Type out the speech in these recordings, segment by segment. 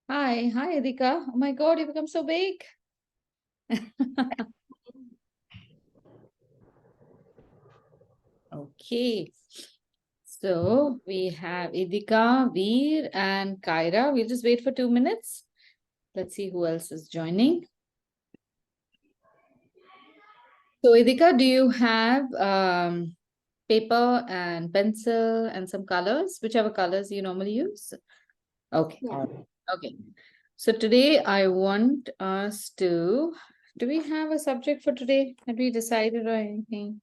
Hi, Adhika. Oh my God, you become so big. Okay. So we have Idika, Veer, and Kyra. We'll just wait for 2 minutes. Let's see who else is joining. So, Idika, do you have paper and pencil and some colors, whichever colors you normally use? Okay. Yeah. All right. Okay. So today I want us to, do we have a subject for today? Have we decided or anything?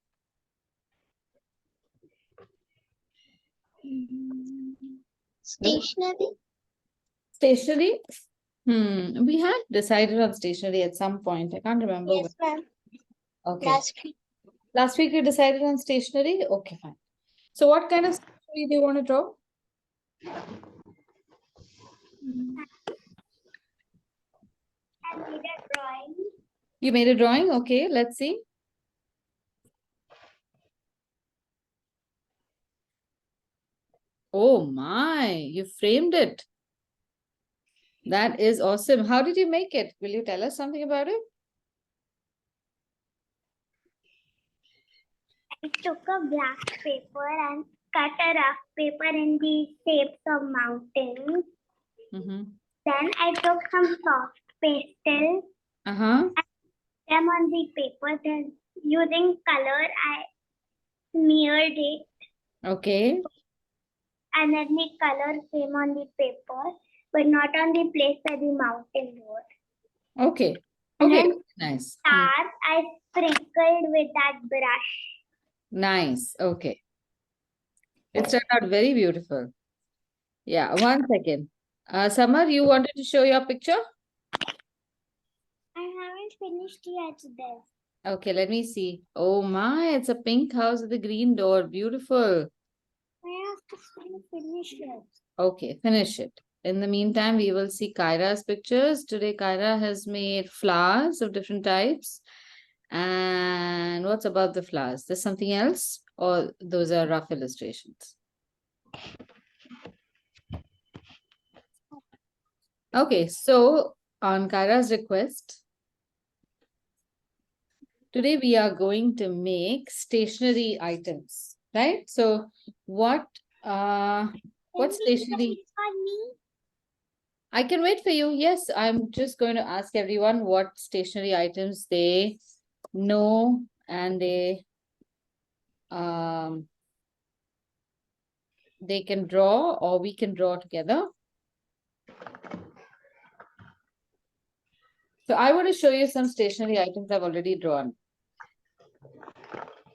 Stationery? Stationery? We had decided on stationery at some point. I can't remember when. Yes, ma'am. Okay. Last week. Last week we decided on stationery. Okay, fine. So what kind of stationery do you want to draw? I made a drawing. You made a drawing? Okay, let's see. Oh my, you framed it. That is awesome. How did you make it? Will you tell us something about it? I took a black paper and cut a rough paper in the shapes of mountains. Then I took some soft pastels Uh-huh. and them on the paper. Then using color, I smeared it, Okay. and then the color came on the paper, but not on the place where the mountain was. Okay. And Okay. then Nice. stars I sprinkled with that brush. Nice. Okay. It turned out very beautiful. Yeah, 1 second. Samar, you wanted to show your picture? I haven't finished yet this. Okay, let me see. Oh my, it's a pink house with a green door. Beautiful. I have to finish it. Okay, finish it. In the meantime, we will see Kyra's pictures. Today, Kyra has made flowers of different types. And what's about the flowers? There's something else? Or those are rough illustrations? Okay, so on Kyra's request, today we are going to make stationery items, right? So what stationery? I can wait for you. Yes, I'm just going to ask everyone what stationery items they know and they can draw or we can draw together. So I want to show you some stationery items I've already drawn.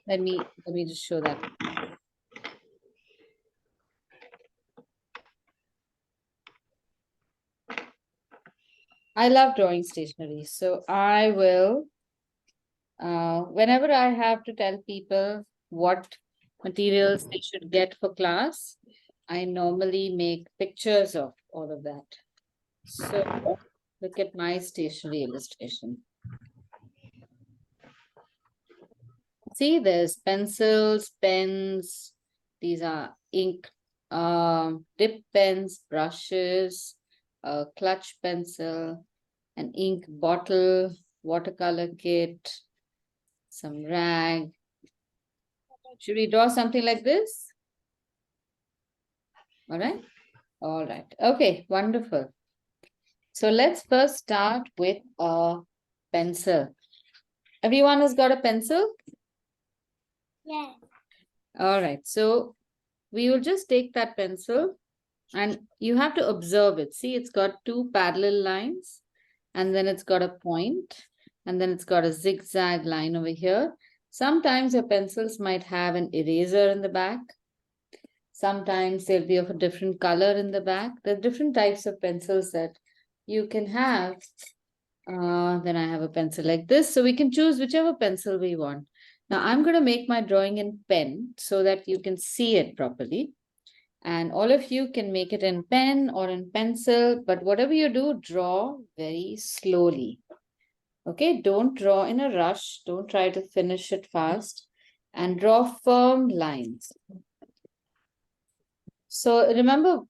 Let me just show that. I love drawing stationery, so I will whenever I have to tell people what materials they should get for class, I normally make pictures of all of that. So look at my stationery illustration. See, there's pencils, pens, these are ink, dip pens, brushes, a clutch pencil, an ink bottle, watercolor kit, some rag. Should we draw something like this? All right. All right. Okay, wonderful. So let's first start with a pencil. Everyone has got a pencil? Yes. All right. So we will just take that pencil and you have to observe it. See, it's got two parallel lines and then it's got a point and then it's got a zigzag line over here. Sometimes your pencils might have an eraser in the back. Sometimes they'll be of a different color in the back. There are different types of pencils that you can have. Then I have a pencil like this. So we can choose whichever pencil we want. Now I'm going to make my drawing in pen so that you can see it properly. And all of you can make it in pen or in pencil, but whatever you do, draw very slowly. Okay, don't draw in a rush. Don't try to finish it fast and draw firm lines. So remember,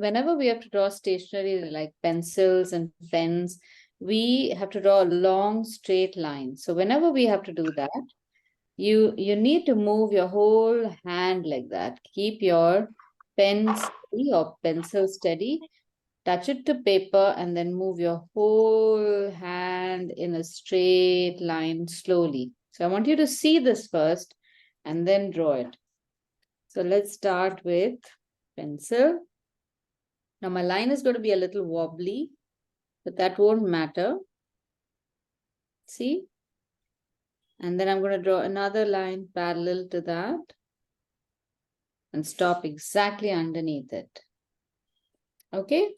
whenever we have to draw stationery like pencils and pens, we have to draw a long straight line. So whenever we have to do that, you need to move your whole hand like that. Keep your pen steady or pencil steady, touch it to paper, and then move your whole hand in a straight line slowly. So I want you to see this first and then draw it. So let's start with pencil. Now my line is going to be a little wobbly, but that won't matter. See? And then I'm going to draw another line parallel to that and stop exactly underneath it. Okay?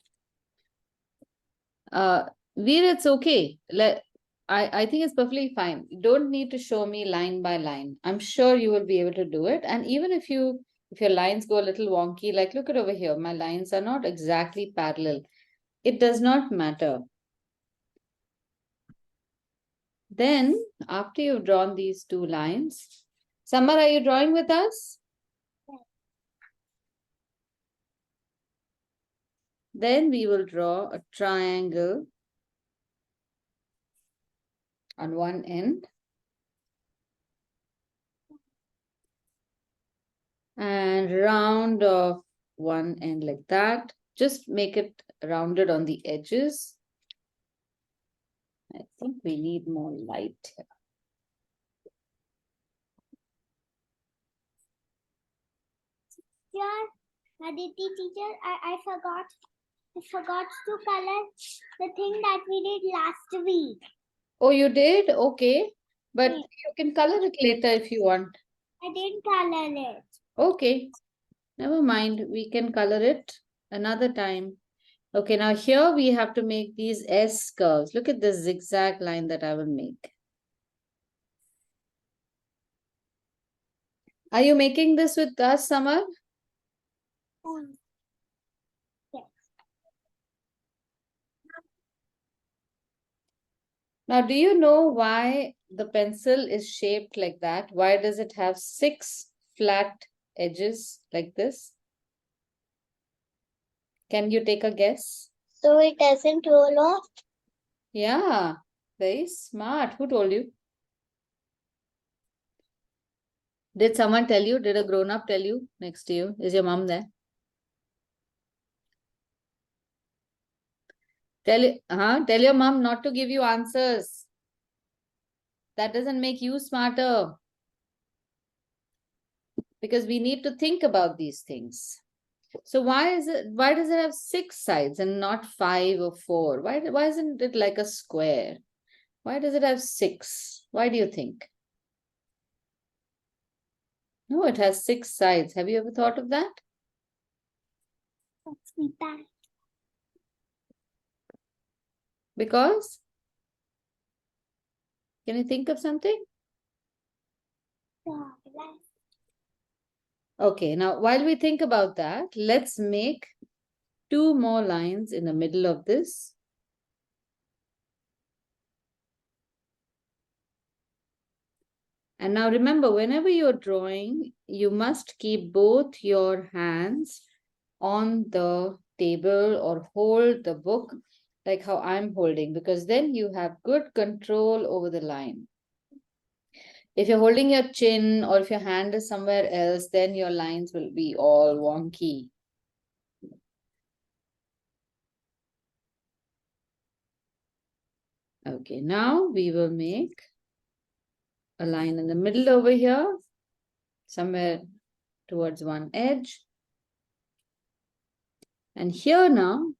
Veer, it's okay. I think it's perfectly fine. You don't need to show me line by line. I'm sure you will be able to do it. And even if your lines go a little wonky, like look at over here, my lines are not exactly parallel. It does not matter. Then, after you've drawn these two lines, Samar, are you drawing with us? Then we will draw a triangle on one end and round off one end like that. Just make it rounded on the edges. I think we need more light here. Yeah, Aditi teacher, I forgot to color the thing that we did last week. Oh, you did? Okay. But you can color it later if you want. I didn't color it. Okay. Never mind. We can color it another time. Okay, now here we have to make these S curves. Look at this zigzag line that I will make. Are you making this with us, Samar? Yes. Now, do you know why the pencil is shaped like that? Why does it have 6 flat edges like this? Can you take a guess? So it doesn't roll off? Yeah, very smart. Who told you? Did someone tell you? Did a grown-up tell you next to you? Is your mom there? Tell your mom not to give you answers. That doesn't make you smarter. Because we need to think about these things. So why does it have 6 sides and not 5 or 4? Why isn't it like a square? Why does it have 6? Why do you think? No, it has 6 sides. Have you ever thought of that? Let's be back. Because? Can you think of something? Okay, now while we think about that, let's make 2 more lines in the middle of this. And now remember, whenever you're drawing, you must keep both your hands on the table or hold the book like how I'm holding, because then you have good control over the line. If you're holding your chin or if your hand is somewhere else, then your lines will be all wonky. Okay, now we will make a line in the middle over here, somewhere towards one edge. And here now,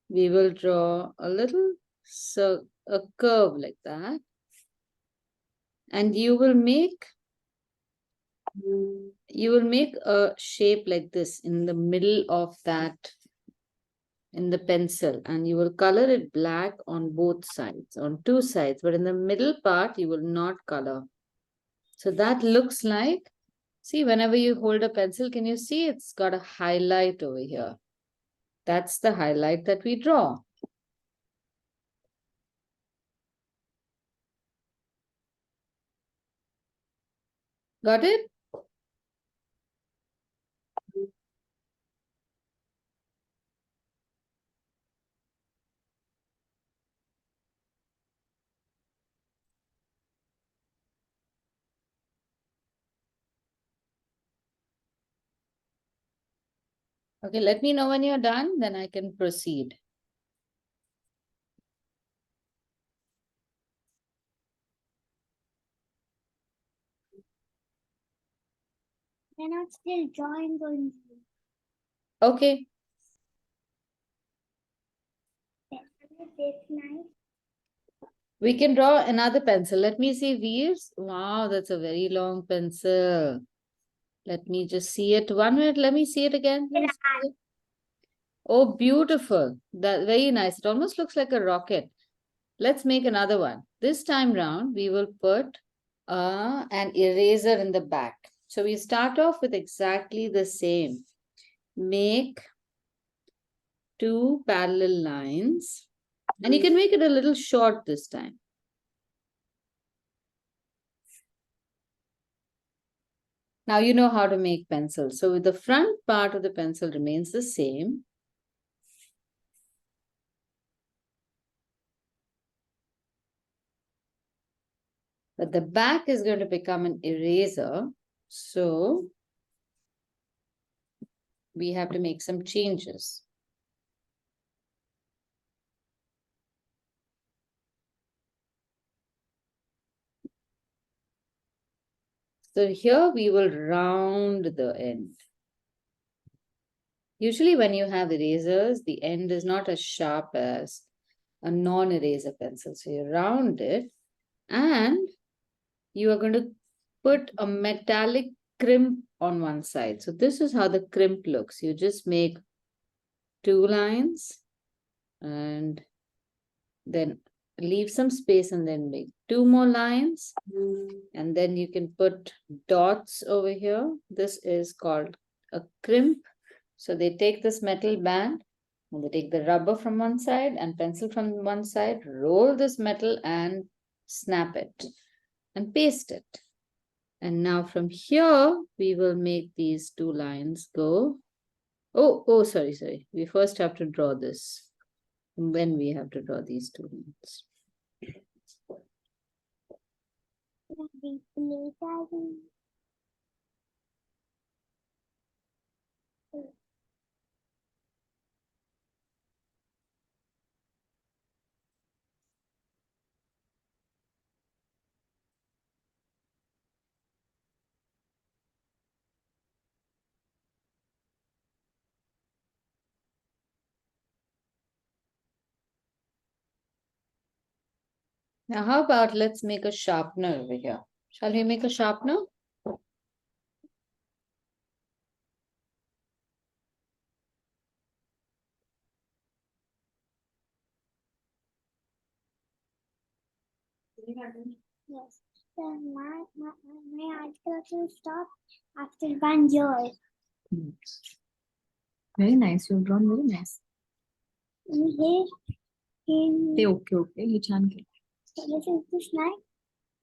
we will draw a little a curve like that. And you will make a shape like this in the middle of that, in the pencil, and you will color it black on both sides, on 2 sides, but in the middle part, you will not color. So that looks like, see, whenever you hold a pencil, can you see it's got a highlight over here? That's the highlight that we draw. Got it? Okay, let me know when you're done, then I can proceed. They're not still drawing on you. Okay. This nice. We can draw another pencil. Let me see, Veers. Wow, that's a very long pencil. Let me just see it. 1 minute. Let me see it again. Let me see it. Oh, beautiful. That very nice. It almost looks like a rocket. Let's make another one. This time round, we will put an eraser in the back. So we start off with exactly the same. Make 2 parallel lines. And you can make it a little short this time. Now you know how to make pencils. So the front part of the pencil remains the same. But the back is going to become an eraser. So we have to make some changes. So here we will round the end. Usually when you have erasers, the end is not as sharp as a non-eraser pencil. So you round it and you are going to put a metallic crimp on one side. So this is how the crimp looks. You just make 2 lines and then leave some space and then make 2 more lines. And then you can put dots over here. This is called a crimp. So they take this metal band and they take the rubber from one side and pencil from one side, roll this metal and snap it and paste it. And now from here, we will make these 2 lines go. Oh, sorry. We first have to draw this. When we have to draw these 2 lines. Now, how about let's make a sharpener over here? Shall we make a sharpener? Yes. So my art class will stop after 1 year. Very nice. You've drawn very nice. Here, in Okay. You can get. this is this nice.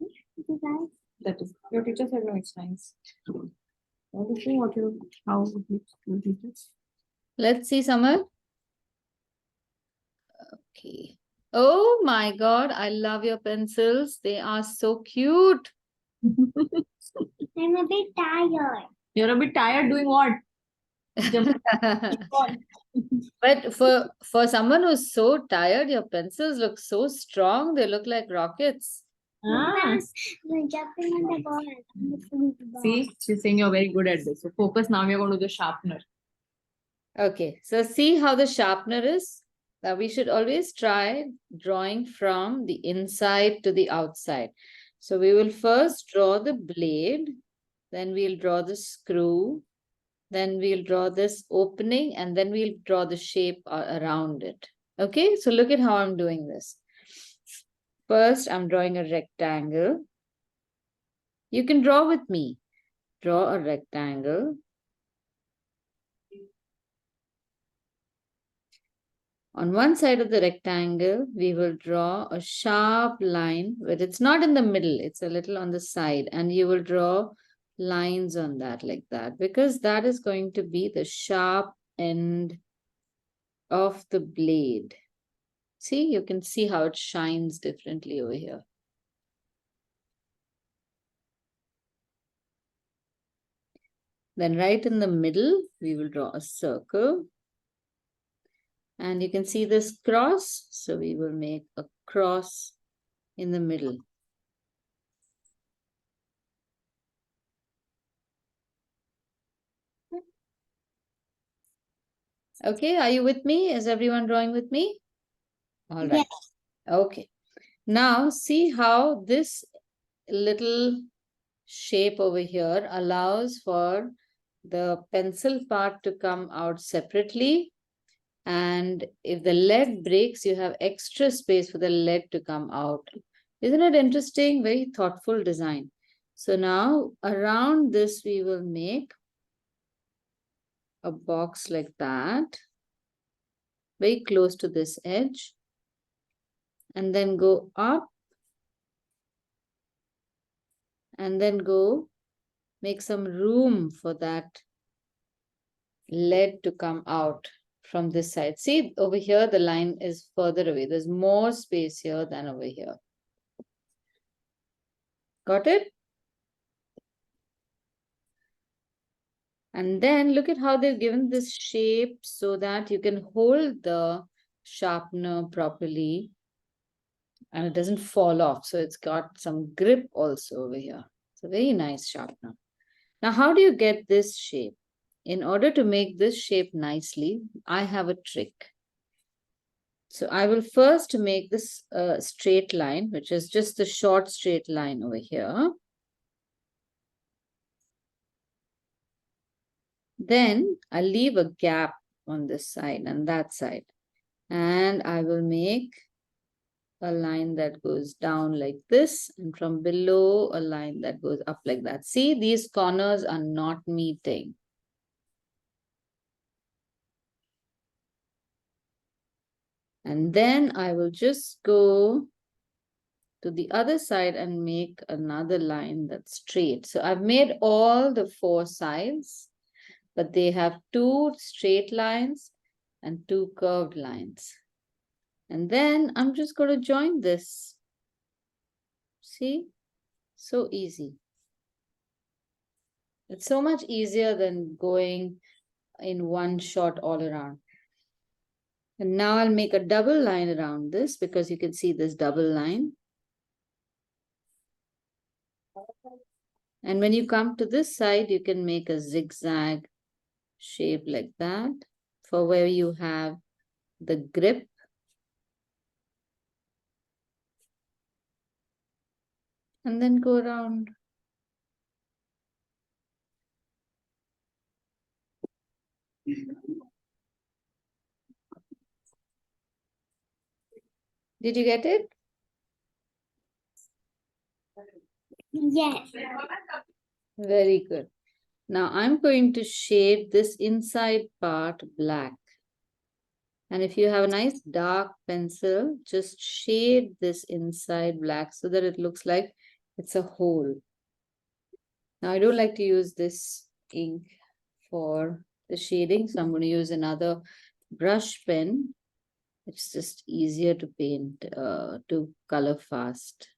This is nice. That is. Your teacher said no, it's nice. What is it? How your teachers? Let's see, Samar. Okay. Oh my God, I love your pencils. They are so cute. I'm a bit tired. You're a bit tired doing what? But for someone who's so tired, your pencils look so strong. They look like rockets. Ah, I'm jumping on the ball. On the football. see, she's saying you're very good at this. So focus now. We're going to do the sharpener. Okay, so see how the sharpener is? Now we should always try drawing from the inside to the outside. So we will first draw the blade, then we'll draw the screw, then we'll draw this opening, and then we'll draw the shape around it. Okay, so look at how I'm doing this. First, I'm drawing a rectangle. You can draw with me. Draw a rectangle. On one side of the rectangle, we will draw a sharp line, but it's not in the middle, it's a little on the side, and you will draw lines on that like that, because that is going to be the sharp end of the blade. See, you can see how it shines differently over here. Then right in the middle, we will draw a circle. And you can see this cross. So we will make a cross in the middle. Okay, are you with me? Is everyone drawing with me? All right. Yes. Okay. Now see how this little shape over here allows for the pencil part to come out separately. And if the lead breaks, you have extra space for the lead to come out. Isn't it interesting? Very thoughtful design. So now around this, we will make a box like that, very close to this edge, and then go up, and then go make some room for that lead to come out from this side. See, over here, the line is further away. There's more space here than over here. Got it? And then look at how they've given this shape so that you can hold the sharpener properly and it doesn't fall off. So it's got some grip also over here. It's a very nice sharpener. Now, how do you get this shape? In order to make this shape nicely, I have a trick. So I will first make this straight line, which is just the short straight line over here. Then I'll leave a gap on this side and that side. And I will make a line that goes down like this, and from below a line that goes up like that. See, these corners are not meeting. And then I will just go to the other side and make another line that's straight. So I've made all the four sides, but they have two straight lines and two curved lines. And then I'm just going to join this. See? So easy. It's so much easier than going in one shot all around. And now I'll make a double line around this because you can see this double line. And when you come to this side, you can make a zigzag shape like that for where you have the grip. And then go around. Did you get it? Yes. Very good. Now I'm going to shade this inside part black. And if you have a nice dark pencil, just shade this inside black so that it looks like it's a hole. Now I don't like to use this ink for the shading, so I'm going to use another brush pen. It's just easier to paint, to color fast.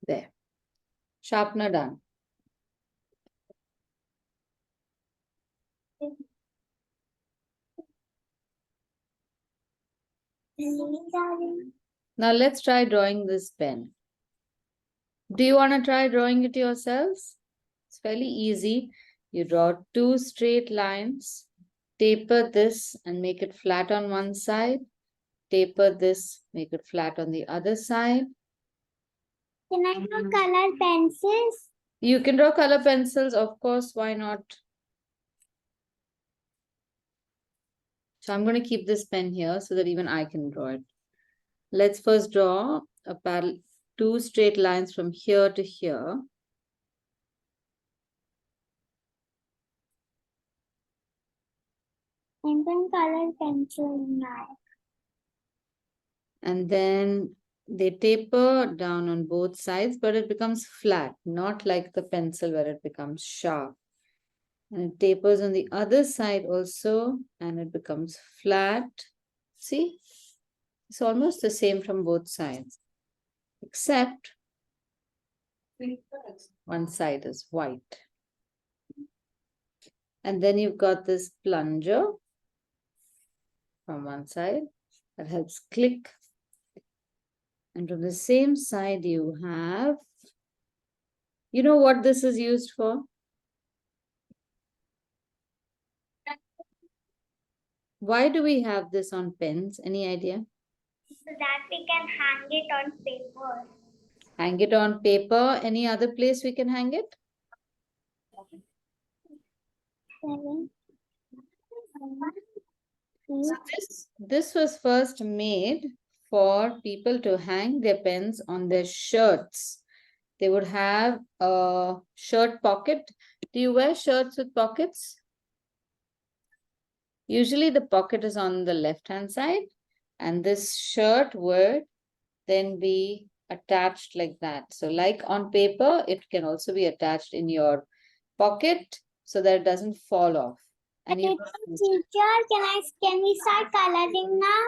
There. Sharpener done. Now let's try drawing this pen. Do you want to try drawing it yourselves? It's fairly easy. You draw two straight lines, taper this and make it flat on one side, taper this, make it flat on the other side. Can I draw color pencils? You can draw color pencils, of course, why not? So I'm going to keep this pen here so that even I can draw it. Let's first draw a parallel, two straight lines from here to here. I'm going color pencil now. And then they taper down on both sides, but it becomes flat, not like the pencil where it becomes sharp. And it tapers on the other side also, and it becomes flat. See, it's almost the same from both sides, except one side is white. And then you've got this plunger from one side that helps click. And from the same side you have, you know what this is used for? Why do we have this on pens? Any idea? So that we can hang it on paper. Hang it on paper. Any other place we can hang it? Seven. So this was first made for people to hang their pens on their shirts. They would have a shirt pocket. Do you wear shirts with pockets? Usually the pocket is on the left-hand side, and this shirt would then be attached like that. So like on paper, it can also be attached in your pocket so that it doesn't fall off. And you Teacher, can we start coloring now?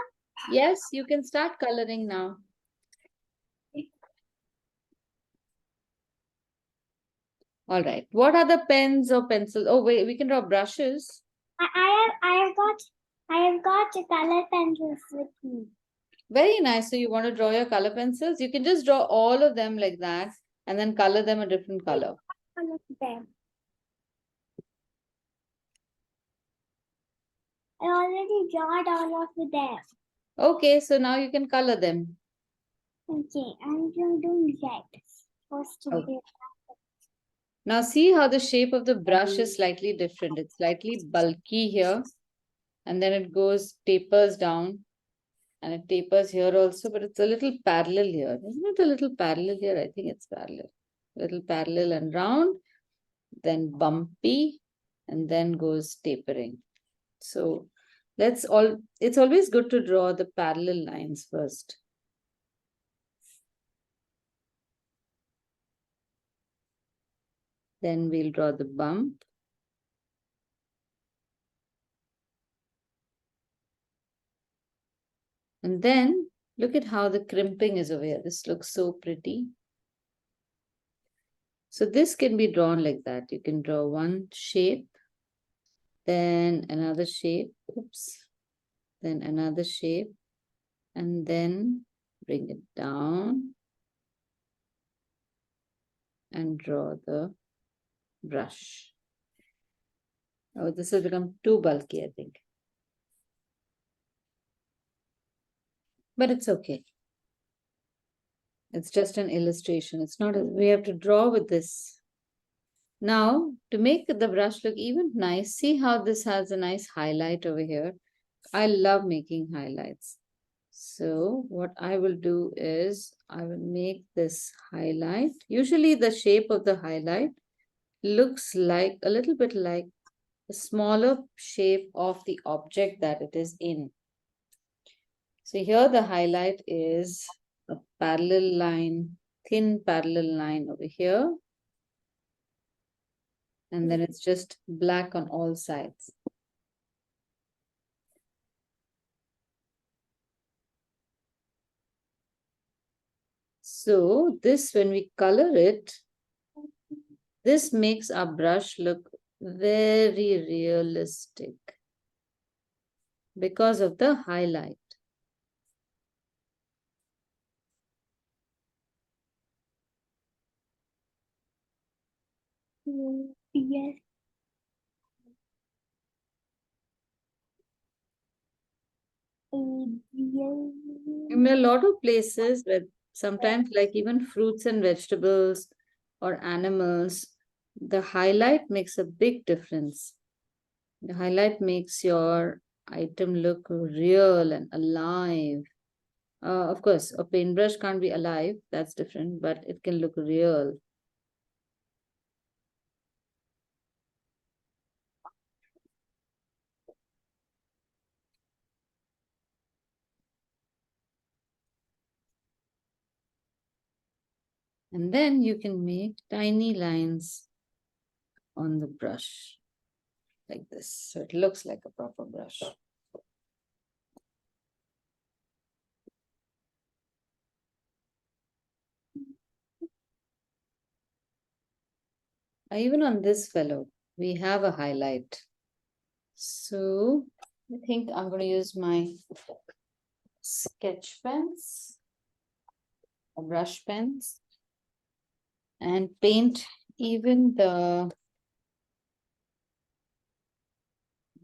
yes, you can start coloring now. All right. What are the pens or pencils? Oh, wait, we can draw brushes. I have got color pencils with me. Very nice. So you want to draw your color pencils? You can just draw all of them like that and then color them a different color. All of them. I already drawn all of them. Okay, so now you can color them. Okay, I'm doing that. First to Okay. Now see how the shape of the brush is slightly different. It's slightly bulky here, and then it goes tapers down, and it tapers here also, but it's a little parallel here. Isn't it a little parallel here? I think it's parallel. A little parallel and round, then bumpy, and then goes tapering. So it's always good to draw the parallel lines first. Then we'll draw the bump. And then look at how the crimping is over here. This looks so pretty. So this can be drawn like that. You can draw one shape, then another shape, oops, then another shape, and then bring it down and draw the brush. Oh, this has become too bulky, I think. But it's okay. It's just an illustration. It's not, we have to draw with this. Now, to make the brush look even nice, see how this has a nice highlight over here. I love making highlights. So what I will do is I will make this highlight. Usually the shape of the highlight looks like a little bit like a smaller shape of the object that it is in. So here the highlight is a parallel line, thin parallel line over here. And then it's just black on all sides. So this, when we color it, this makes our brush look very realistic because of the highlight. Yes. In a lot of places where sometimes like even fruits and vegetables or animals, the highlight makes a big difference. The highlight makes your item look real and alive. Of course, a paintbrush can't be alive, that's different, but it can look real. And then you can make tiny lines on the brush. like this. So it looks like a proper brush. Even on this fellow, we have a highlight. So I think I'm going to use my sketch pens or brush pens and paint even the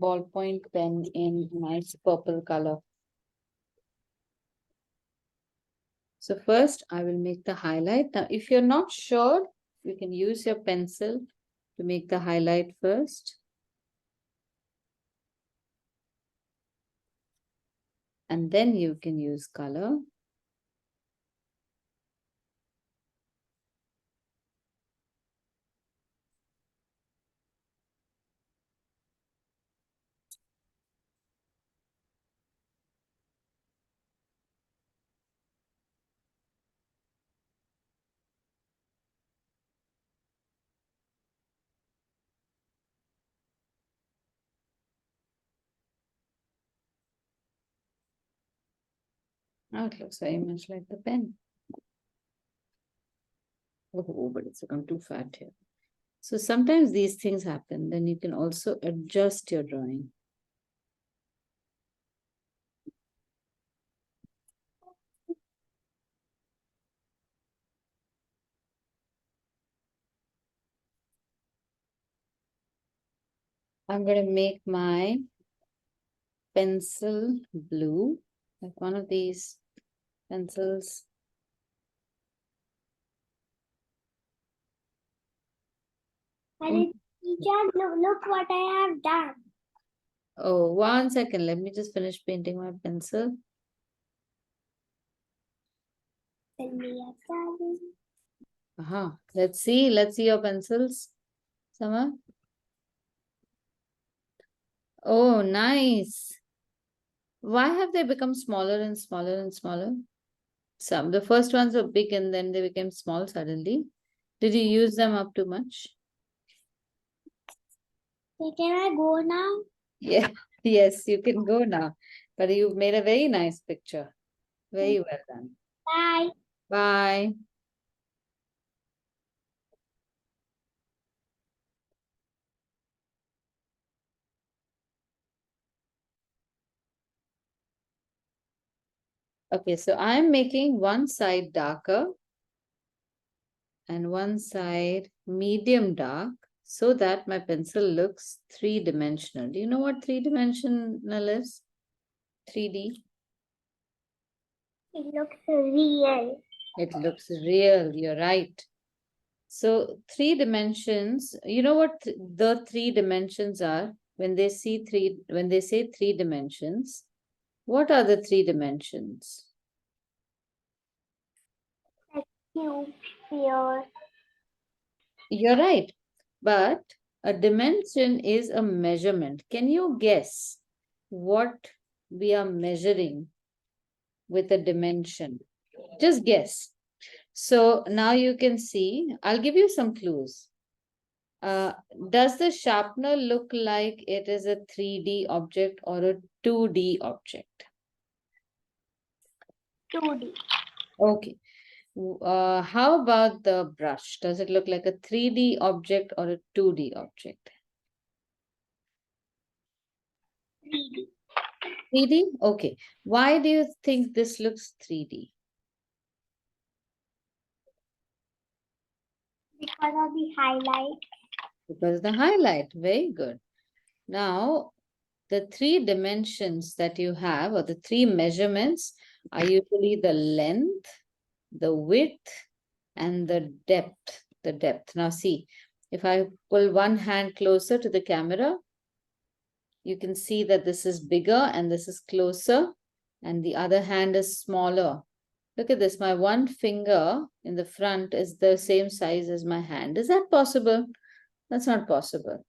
ballpoint pen in nice purple color. So first I will make the highlight. Now, if you're not sure, you can use your pencil to make the highlight first. And then you can use color. Now it looks very much like the pen. Oh, but it's become too fat here. So sometimes these things happen. Then you can also adjust your drawing. I'm going to make my pencil blue, like one of these pencils. Teacher, look what I have done. Oh, 1 second. Let me just finish painting my pencil. Let's see. Let's see your pencils. Sama. Oh, nice. Why have they become smaller and smaller and smaller? The first ones were big and then they became small suddenly. Did you use them up too much? Can I go now? Yeah, yes, you can go now. But you've made a very nice picture. Very well done. Bye. Bye. Okay, so I'm making one side darker and one side medium dark so that my pencil looks three-dimensional. Do you know what three-dimensional is? 3D? It looks real. It looks real, you're right. So 3 dimensions, you know what the 3 dimensions are? When they say 3 dimensions, what are the 3 dimensions? Cube, sphere. You're right. But a dimension is a measurement. Can you guess what we are measuring with a dimension? Just guess. So now you can see, I'll give you some clues. Does the sharpener look like it is a 3D object or a 2D object? 2D. Okay. How about the brush? Does it look like a 3D object or a 2D object? 3D. 3D? Okay. Why do you think this looks 3D? Because of the highlight. Because the highlight. Very good. Now, the 3 dimensions that you have, or the 3 measurements, are usually the length, the width, and the depth. Now see, if I pull one hand closer to the camera, you can see that this is bigger and this is closer, and the other hand is smaller. Look at this, my one finger in the front is the same size as my hand. Is that possible? That's not possible.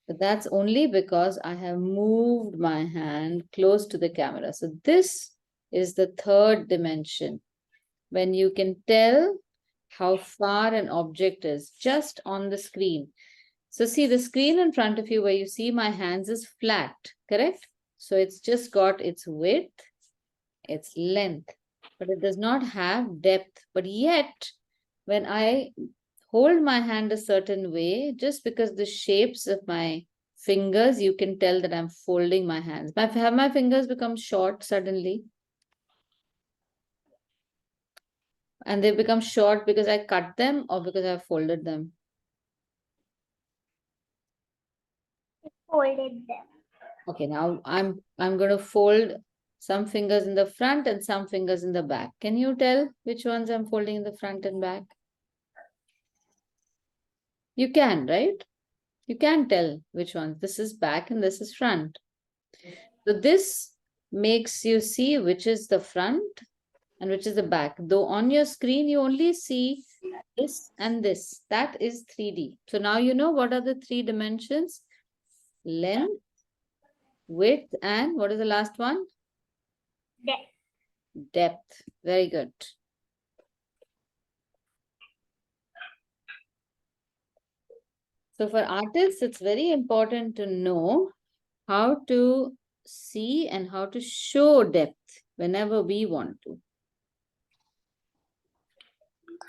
But that's only because I have moved my hand close to the camera. So this is the 3rd dimension, when you can tell how far an object is just on the screen. So see the screen in front of you where you see my hands is flat, correct? So it's just got its width, its length, but it does not have depth. But yet, when I hold my hand a certain way, just because the shapes of my fingers, you can tell that I'm folding my hands. Have my fingers become short suddenly? And they become short because I cut them or because I folded them? Folded them. Okay, now I'm going to fold some fingers in the front and some fingers in the back. Can you tell which ones I'm folding in the front and back? You can, right? You can tell which ones. This is back and this is front. So this makes you see which is the front and which is the back. Though on your screen, you only see this and this. That is 3D. So now you know what are the three dimensions? Length, width, and what is the last one? Depth. Depth. Very good. So for artists, it's very important to know how to see and how to show depth whenever we want to.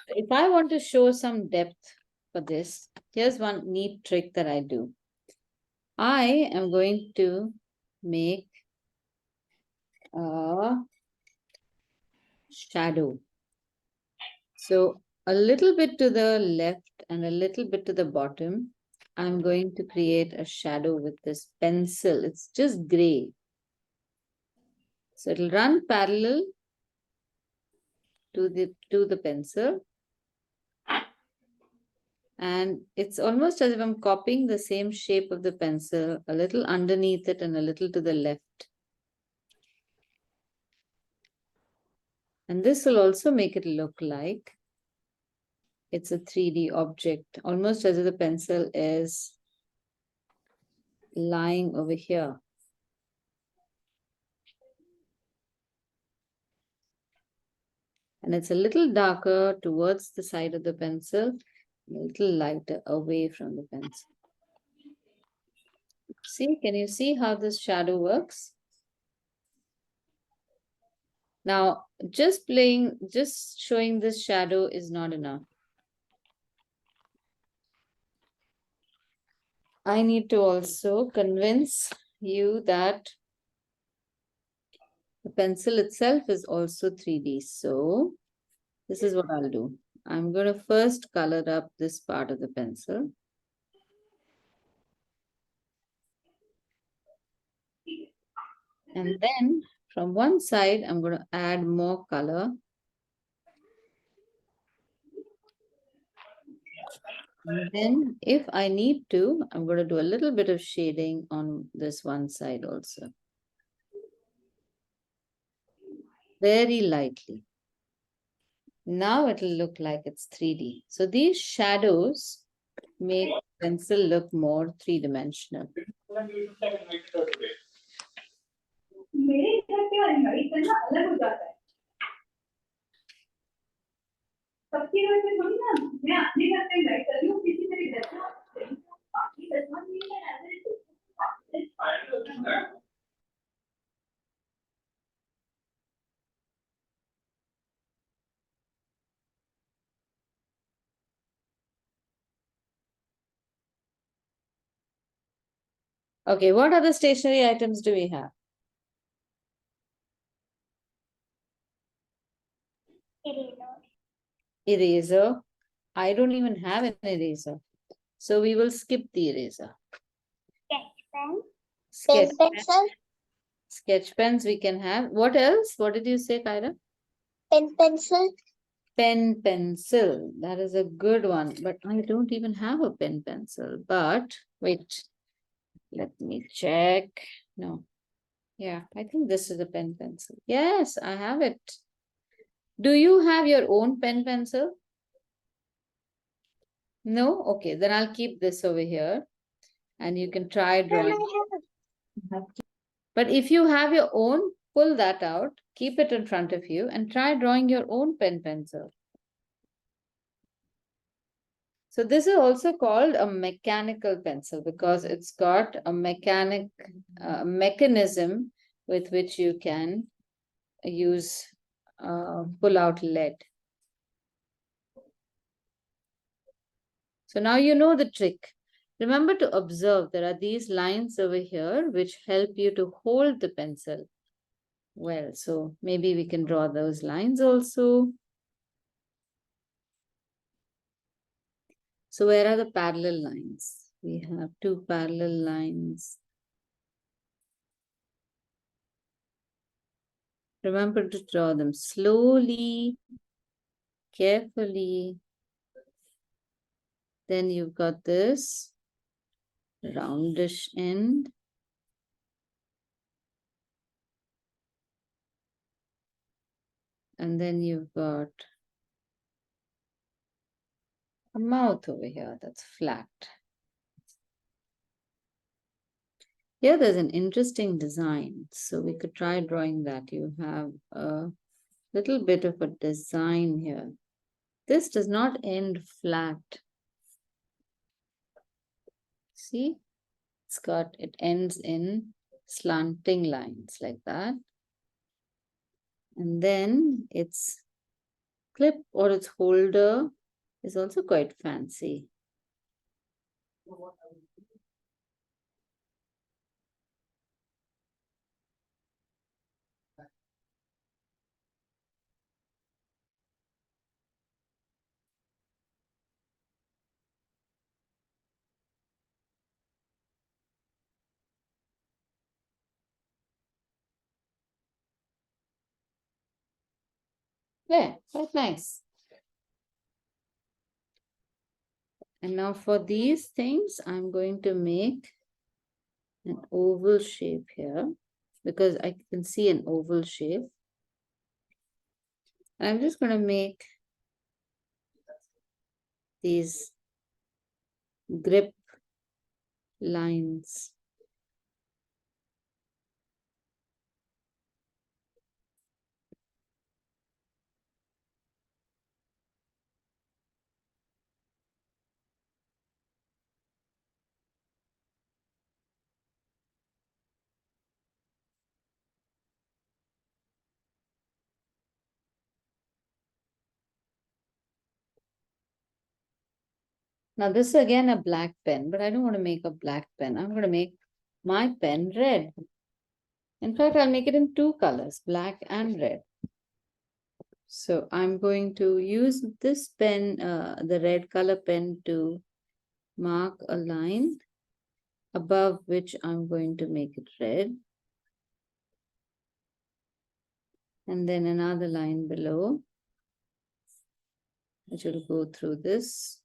If I want to show some depth for this, here's one neat trick that I do. I am going to make a shadow. So a little bit to the left and a little bit to the bottom, I'm going to create a shadow with this pencil. It's just gray. So it'll run parallel to the pencil. And it's almost as if I'm copying the same shape of the pencil, a little underneath it and a little to the left. And this will also make it look like it's a 3D object, almost as if the pencil is lying over here. And it's a little darker towards the side of the pencil, a little lighter away from the pencil. See, can you see how this shadow works? Now, just showing this shadow is not enough. I need to also convince you that the pencil itself is also 3D. So this is what I'll do. I'm going to first color up this part of the pencil. And then from one side, I'm going to add more color. And then if I need to, I'm going to do a little bit of shading on this one side also. Very lightly. Now it'll look like it's 3D. So these shadows make pencil look more three-dimensional. Okay, what other stationery items do we have? Eraser. Eraser. I don't even have an eraser. So we will skip the eraser. Sketch pen. Sketch Pen pencil. Sketch pens we can have. What else? What did you say, Kyra? Pen pencil. Pen pencil. That is a good one. But I don't even have a pen pencil. But wait, let me check. No. Yeah, I think this is a pen pencil. Yes, I have it. Do you have your own pen pencil? No? Okay, then I'll keep this over here and you can try drawing. But if you have your own, pull that out, keep it in front of you and try drawing your own pen pencil. So this is also called a mechanical pencil because it's got a mechanism with which you can use pull out lead. So now you know the trick. Remember to observe there are these lines over here which help you to hold the pencil well. So maybe we can draw those lines also. So where are the parallel lines? We have two parallel lines. Remember to draw them slowly, carefully. Then you've got this roundish end. And then you've got a mouth over here that's flat. Here there's an interesting design. So we could try drawing that. You have a little bit of a design here. This does not end flat. See? It ends in slanting lines like that. And then its clip or its holder is also quite fancy. Yeah, quite nice. And now for these things, I'm going to make an oval shape here because I can see an oval shape. And I'm just going to make these grip lines. Now this is again a black pen, but I don't want to make a black pen. I'm going to make my pen red. In fact, I'll make it in two colors, black and red. So I'm going to use this pen, the red color pen, to mark a line above which I'm going to make it red. And then another line below, which will go through this.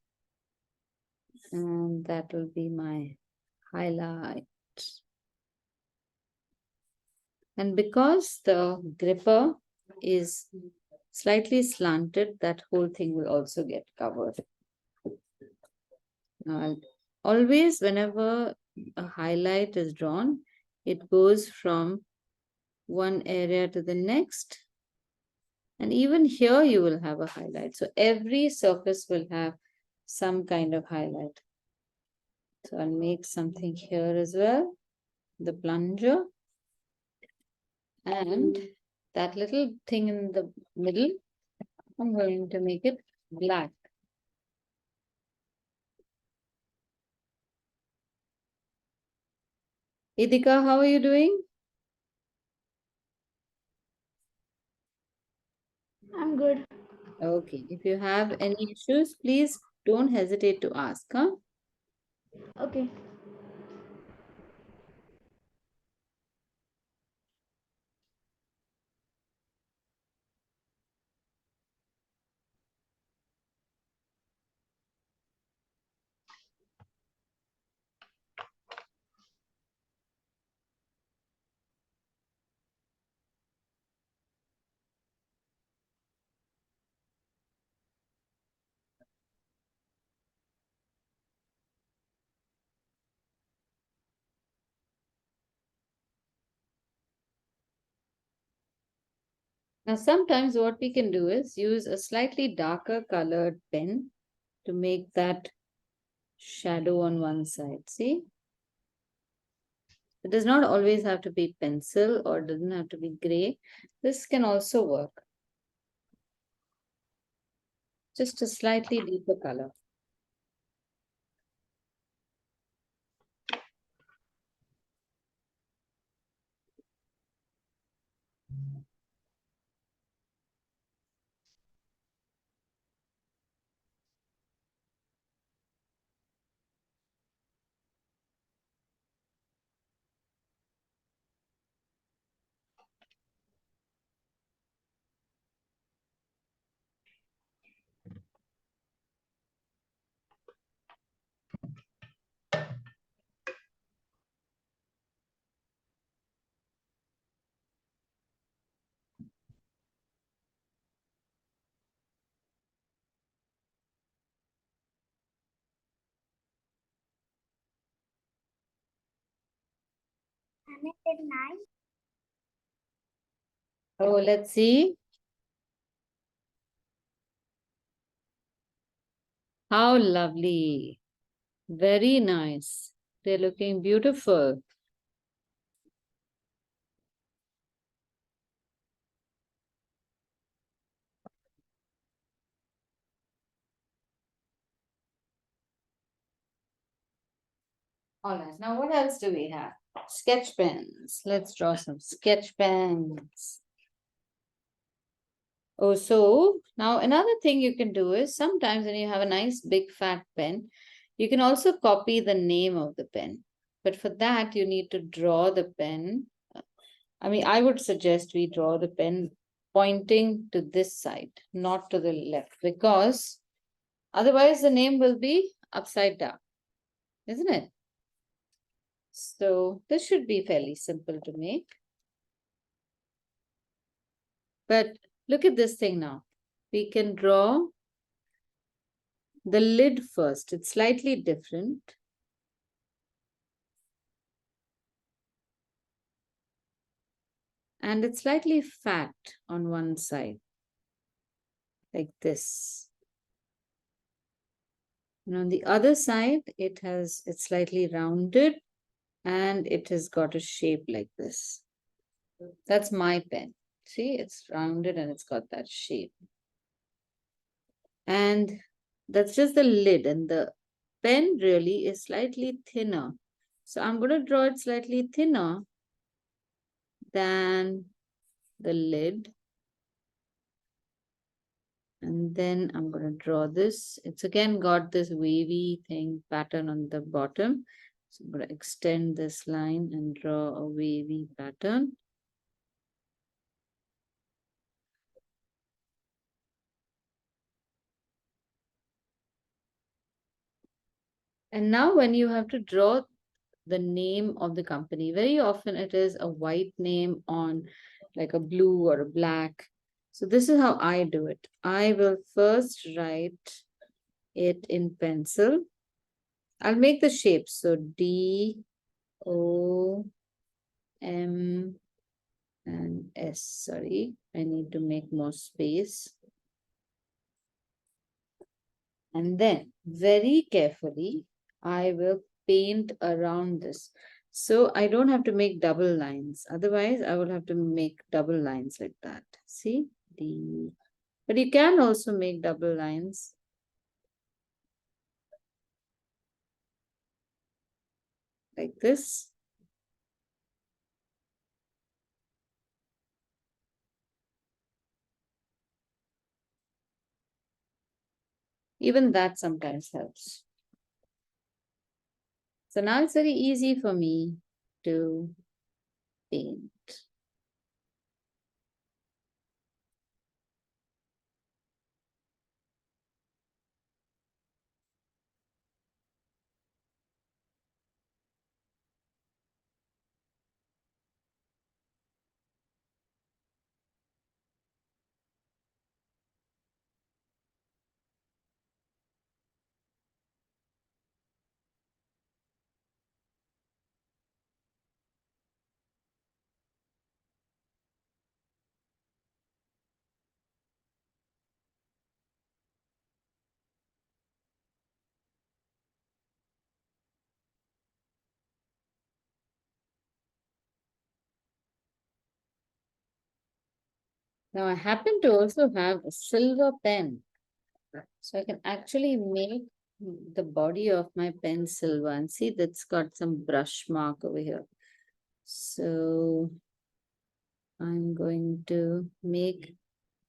And that will be my highlight. And because the gripper is slightly slanted, that whole thing will also get covered. Now, always whenever a highlight is drawn, it goes from one area to the next. And even here you will have a highlight. So every surface will have some kind of highlight. So I'll make something here as well, the plunger. And that little thing in the middle, I'm going to make it black. Idika, how are you doing? I'm good. Okay, if you have any issues, please don't hesitate to ask. Huh? Okay. Now, sometimes what we can do is use a slightly darker colored pen to make that shadow on one side. See? It does not always have to be pencil or doesn't have to be gray. This can also work. Just a slightly deeper color. And it is nice. Oh, let's see. How lovely. Very nice. They're looking beautiful. All right, now what else do we have? Sketch pens. Let's draw some sketch pens. Oh, so now another thing you can do is sometimes when you have a nice big fat pen, you can also copy the name of the pen. But for that, you need to draw the pen. I mean, I would suggest we draw the pen pointing to this side, not to the left, because otherwise the name will be upside down, isn't it? So this should be fairly simple to make. But look at this thing now. We can draw the lid first. It's slightly different. And it's slightly fat on one side, like this. And on the other side, it's slightly rounded and it has got a shape like this. That's my pen. See, it's rounded and it's got that shape. And that's just the lid, and the pen really is slightly thinner. So I'm going to draw it slightly thinner than the lid. And then I'm going to draw this. It's again got this wavy thing pattern on the bottom. So I'm going to extend this line and draw a wavy pattern. And now when you have to draw the name of the company, very often it is a white name on like a blue or a black. So this is how I do it. I will first write it in pencil. I'll make the shapes. So D, O, M, and S. Sorry, I need to make more space. And then very carefully, I will paint around this. So I don't have to make double lines. Otherwise, I will have to make double lines like that. See? D. But you can also make double lines. Like this. Even that sometimes helps. So now it's very easy for me to paint. Now I happen to also have a silver pen. So I can actually make the body of my pen silver, and see that's got some brush mark over here. So I'm going to make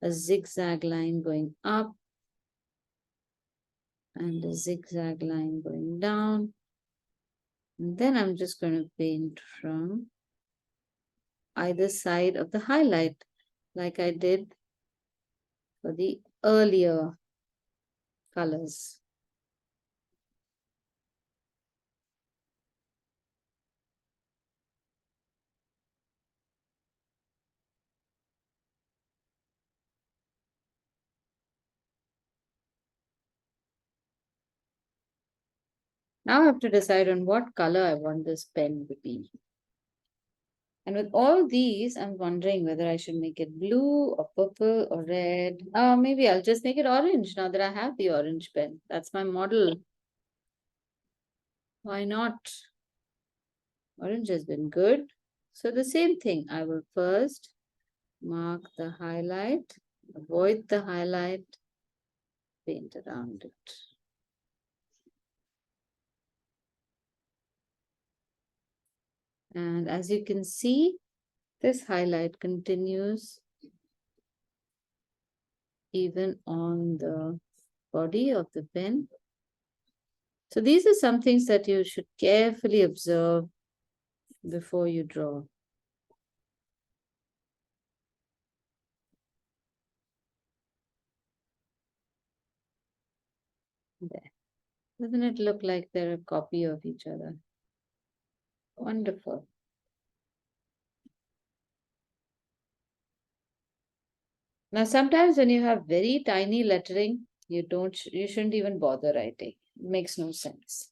a zigzag line going up and a zigzag line going down. And then I'm just going to paint from either side of the highlight like I did for the earlier colors. Now I have to decide on what color I want this pen to be. And with all these, I'm wondering whether I should make it blue or purple or red. Maybe I'll just make it orange now that I have the orange pen. That's my model. Why not? Orange has been good. So the same thing, I will first mark the highlight, avoid the highlight, paint around it. And as you can see, this highlight continues even on the body of the pen. So these are some things that you should carefully observe before you draw. There. Doesn't it look like they're a copy of each other? Wonderful. Now, sometimes when you have very tiny lettering, you shouldn't even bother writing. It makes no sense.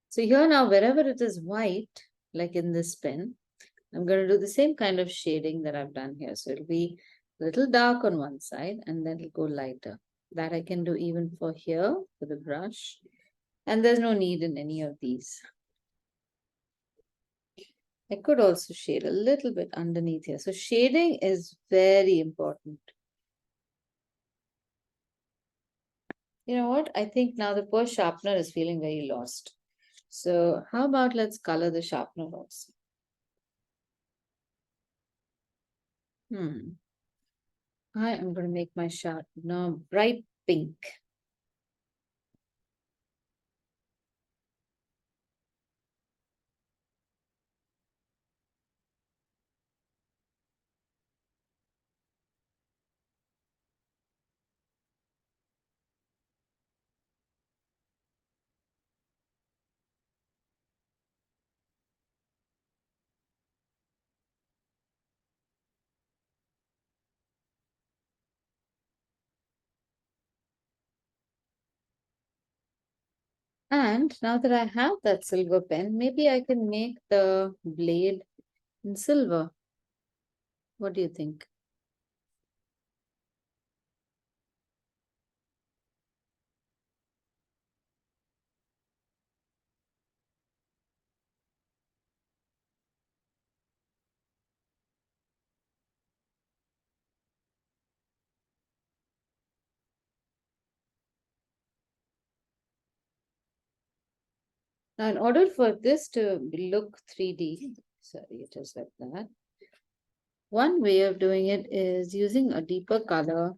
So here now, wherever it is white, like in this pen, I'm going to do the same kind of shading that I've done here. So it'll be a little dark on one side and then it'll go lighter. That I can do even for here, for the brush. And there's no need in any of these. I could also shade a little bit underneath here. So shading is very important. You know what? I think now the poor sharpener is feeling very lost. So how about let's color the sharpener also. I am going to make my sharpener bright pink. And now that I have that silver pen, maybe I can make the blade in silver. What do you think? Now, in order for this to look 3D, sorry, it is like that. One way of doing it is using a deeper color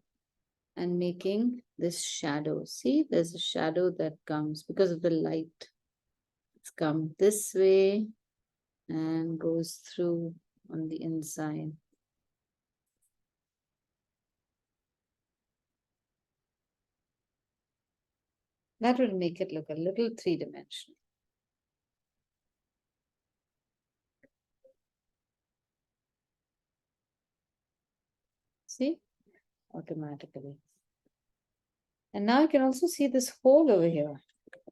and making this shadow. See, there's a shadow that comes because of the light. It's come this way and goes through on the inside. That will make it look a little three-dimensional. See, automatically. And now I can also see this hole over here.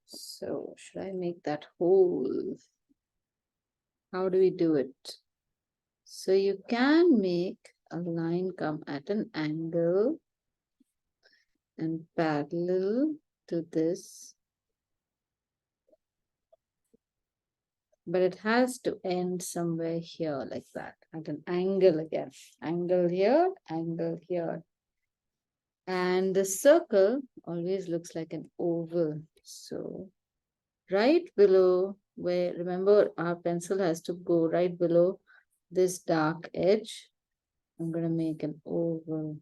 So should I make that whole? How do we do it? So you can make a line come at an angle and parallel to this, but it has to end somewhere here like that, at an angle again. Angle here, angle here. And the circle always looks like an oval. So right below where, remember, our pencil has to go right below this dark edge. I'm going to make an oval.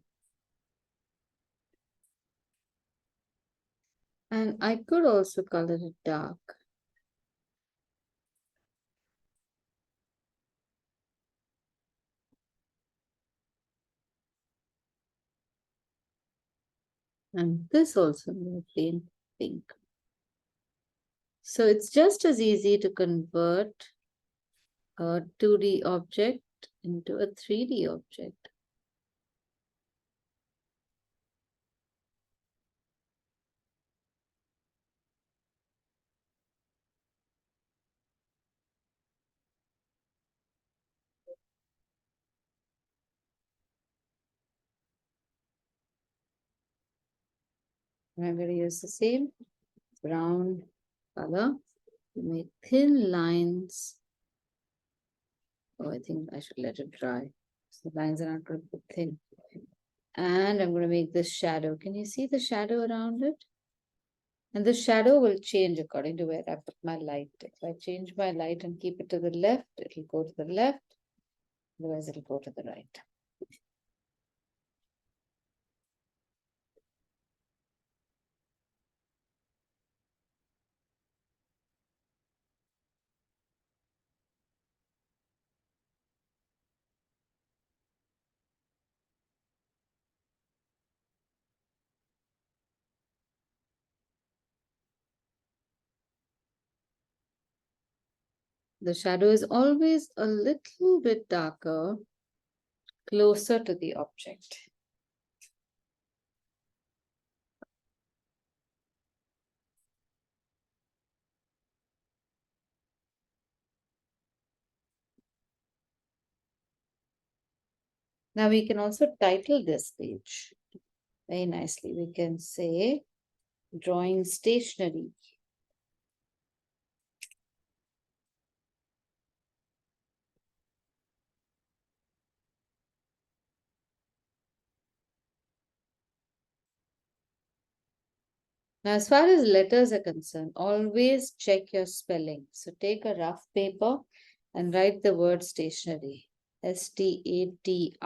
And I could also color it dark. And this also may plain pink. So it's just as easy to convert a 2D object into a 3D object. And I'm going to use the same brown color to make thin lines. Oh, I think I should let it dry. So the lines are not going to be thin. And I'm going to make this shadow. Can you see the shadow around it? And the shadow will change according to where I put my light. If I change my light and keep it to the left, it'll go to the left. Otherwise, it'll go to the right. The shadow is always a little bit darker, closer to the object. Now we can also title this page very nicely. We can say drawing stationery. Now, as far as letters are concerned, always check your spelling. So take a rough paper and write the word stationery. Stationery.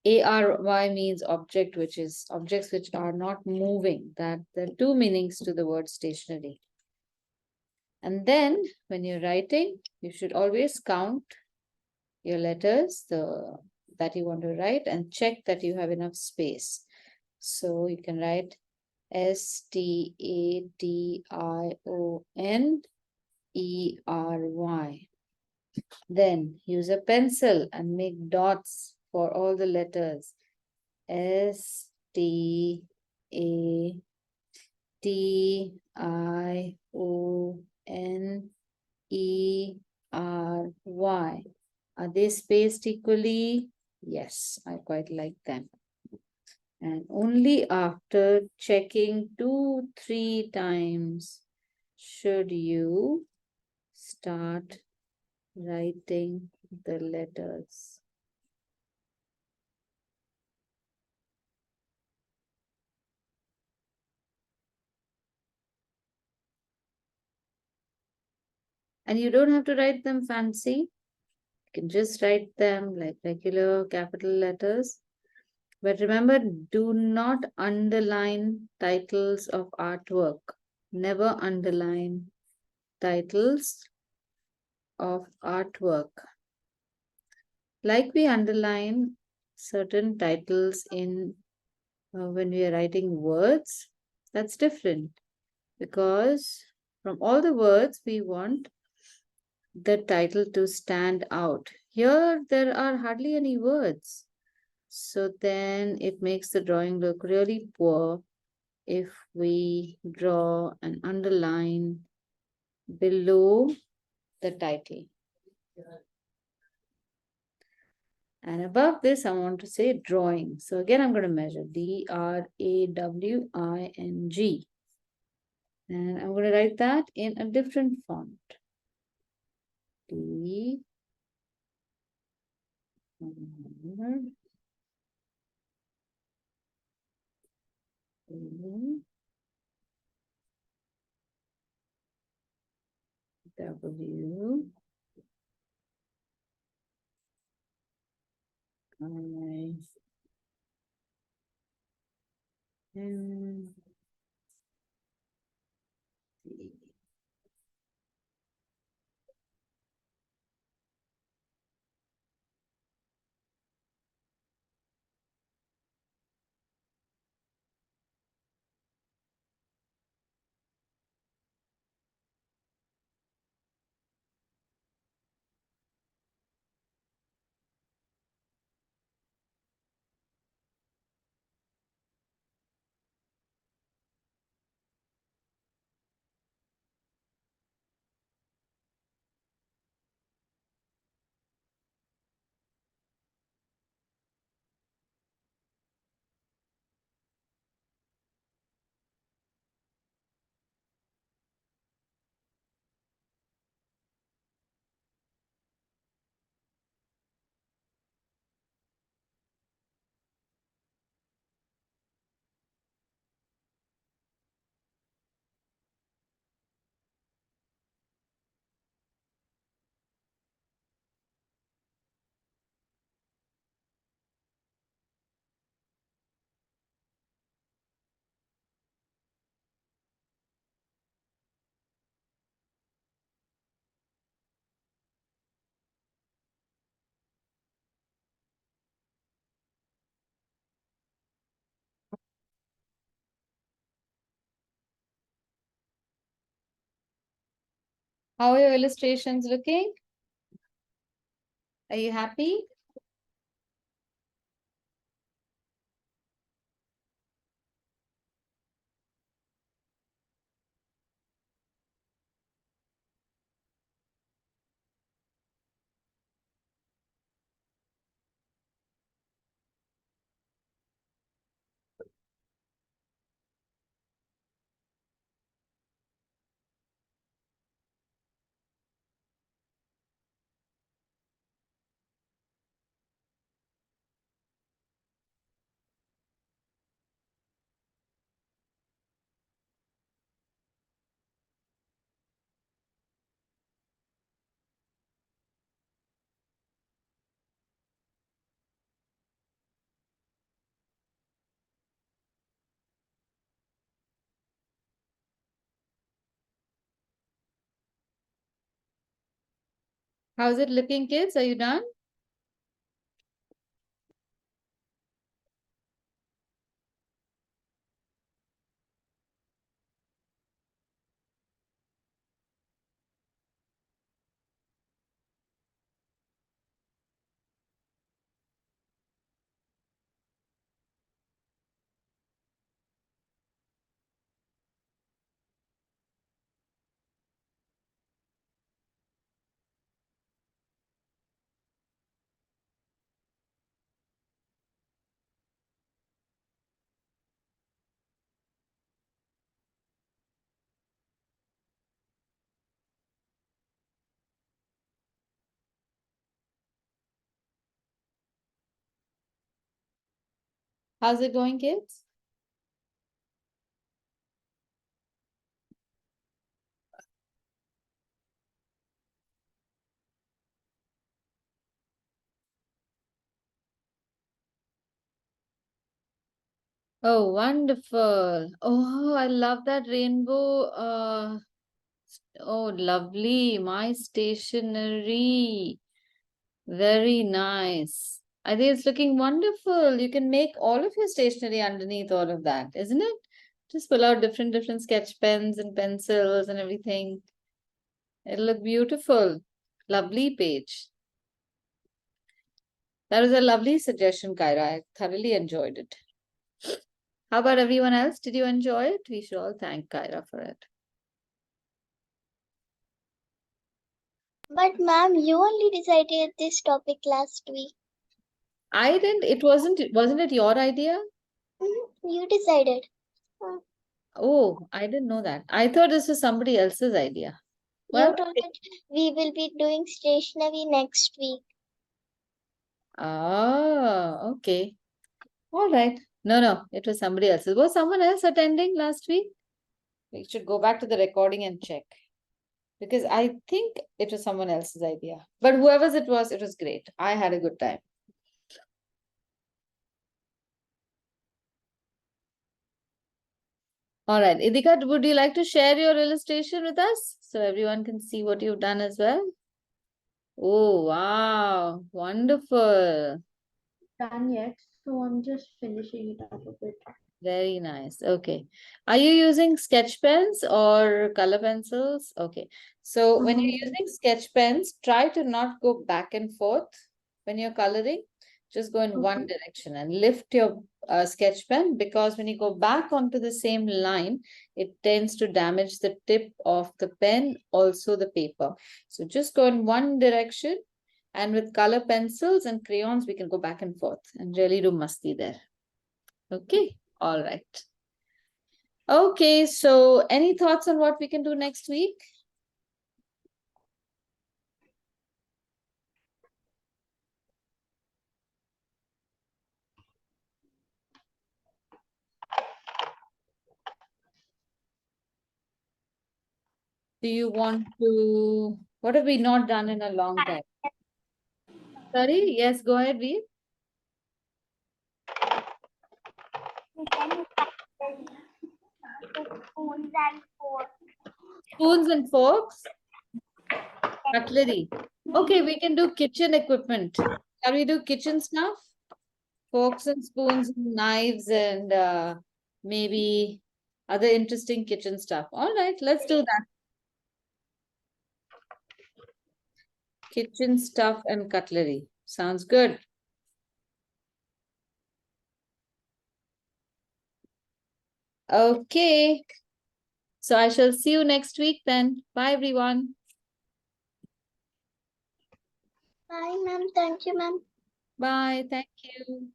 ARY means object, which is objects which are not moving. That there are two meanings to the word stationery. And then when you're writing, you should always count your letters that you want to write and check that you have enough space. So you can write Stationery. Then use a pencil and make dots for all the letters. Stationery. Are they spaced equally? Yes, I quite like them. And only after checking 2-3 times should you start writing the letters. And you don't have to write them fancy. You can just write them like regular capital letters. But remember, do not underline titles of artwork. Never underline titles of artwork. Like we underline certain titles in when we are writing words, that's different because from all the words we want the title to stand out. Here there are hardly any words. So then it makes the drawing look really poor if we draw an underline below the title. And above this, I want to say drawing. So again, I'm going to measure DRAWING. And I'm going to write that in a different font. D W I N C. How are your illustrations looking? Are you happy? How's it looking, kids? Are you done? How's it going, kids? Oh, wonderful. Oh, I love that rainbow. Oh, lovely. My stationery. Very nice. I think it's looking wonderful. You can make all of your stationery underneath all of that, isn't it? Just pull out different sketch pens and pencils and everything. It'll look beautiful. Lovely page. That was a lovely suggestion, Kyra. I thoroughly enjoyed it. How about everyone else? Did you enjoy it? We should all thank Kyra for it. But ma'am, you only decided this topic last week. I didn't. Wasn't it your idea? You decided. Oh, I didn't know that. I thought this was somebody else's idea. Well, You told that we will be doing stationery next week. oh, okay. All right. No, it was somebody else's. Was someone else attending last week? We should go back to the recording and check. Because I think it was someone else's idea. But whoever's it was great. I had a good time. All right. Idika, would you like to share your illustration with us so everyone can see what you've done as well? Oh, wow. Wonderful. Done yet, so I'm just finishing it up a bit. Very nice. Okay. Are you using sketch pens or color pencils? Okay. So when you're using sketch pens, try to not go back and forth when you're coloring. Just go in one direction and lift your sketch pen, because when you go back onto the same line, it tends to damage the tip of the pen, also the paper. So just go in one direction, and with color pencils and crayons, we can go back and forth and really do musty there. Okay. All right. Okay, so any thoughts on what we can do next week? Do you want to, what have we not done in a long time? Sorry, yes, go ahead, Veer. We can spoons and forks. Spoons and forks, cutlery. Okay, we can do kitchen equipment. Shall we do kitchen stuff? Forks and spoons, and knives, and maybe other interesting kitchen stuff. All right, let's do that. Kitchen stuff and cutlery. Sounds good. Okay. So I shall see you next week then. Bye, everyone. Bye, ma'am. Thank you, ma'am. Bye. Thank you.